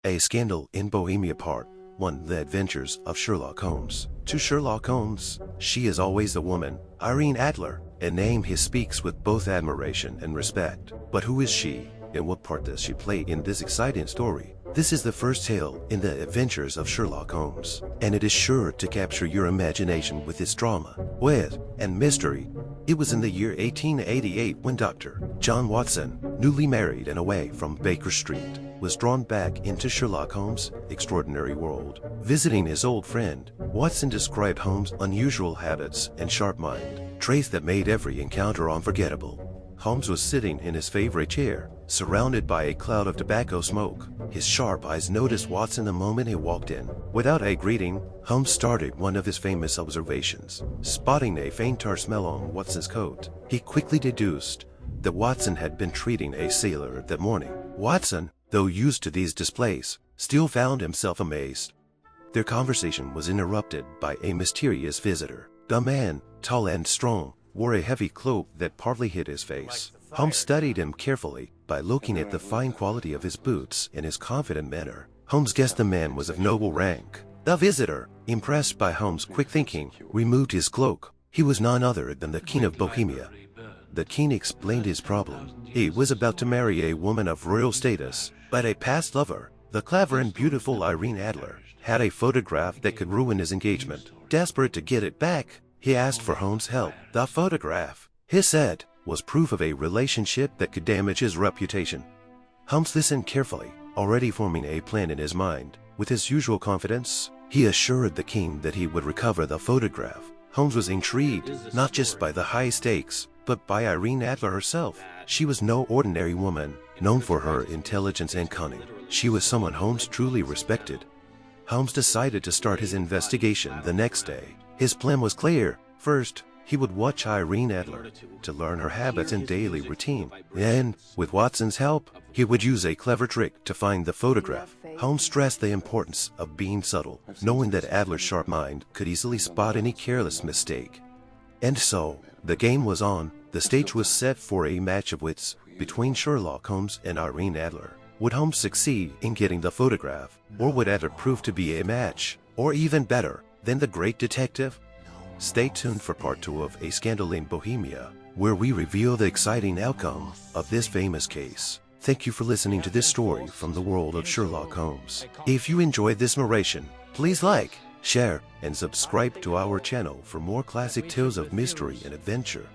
A Scandal in Bohemia Part 1. The Adventures of Sherlock Holmes. To Sherlock Holmes, she is always a woman, Irene Adler, a name he speaks with both admiration and respect. But who is she, and what part does she play in this exciting story? This is the first tale in the Adventures of Sherlock Holmes, and it is sure to capture your imagination with its drama, wit, and mystery. It was in the year 1888 when Dr. John Watson, newly married and away from Baker Street, was drawn back into Sherlock Holmes' extraordinary world. Visiting his old friend, Watson described Holmes' unusual habits and sharp mind, traits that made every encounter unforgettable. Holmes was sitting in his favorite chair, surrounded by a cloud of tobacco smoke. His sharp eyes noticed Watson the moment he walked in. Without a greeting, Holmes started one of his famous observations. Spotting a faint tar smell on Watson's coat, he quickly deduced that Watson had been treating a sailor that morning. Watson, though used to these displays, still found himself amazed. Their conversation was interrupted by a mysterious visitor. The man, tall and strong, wore a heavy cloak that partly hid his face. Holmes studied him carefully by looking at the fine quality of his boots and his confident manner. Holmes guessed the man was of noble rank. The visitor, impressed by Holmes' quick thinking, removed his cloak. He was none other than the King of Bohemia. The king explained his problem. He was about to marry a woman of royal status, but a past lover, the clever and beautiful Irene Adler, had a photograph that could ruin his engagement. Desperate to get it back, he asked for Holmes' help. The photograph, he said, was proof of a relationship that could damage his reputation. Holmes listened carefully, already forming a plan in his mind. With his usual confidence, he assured the king that he would recover the photograph. Holmes was intrigued, not just by the high stakes, but by Irene Adler herself. She was no ordinary woman, known for her intelligence and cunning. She was someone Holmes truly respected. Holmes decided to start his investigation the next day. His plan was clear. First, he would watch Irene Adler to learn her habits and daily routine. Then, with Watson's help, he would use a clever trick to find the photograph. Holmes stressed the importance of being subtle, knowing that Adler's sharp mind could easily spot any careless mistake. And so, the game was on. The stage was set for a match of wits between Sherlock Holmes and Irene Adler. Would Holmes succeed in getting the photograph, or would Adler prove to be a match, or even better, than the great detective? Stay tuned for part 2 of A Scandal in Bohemia, where we reveal the exciting outcome of this famous case. Thank you for listening to this story from the world of Sherlock Holmes. If you enjoyed this narration, please like, share, and subscribe to our channel for more classic tales of mystery and adventure.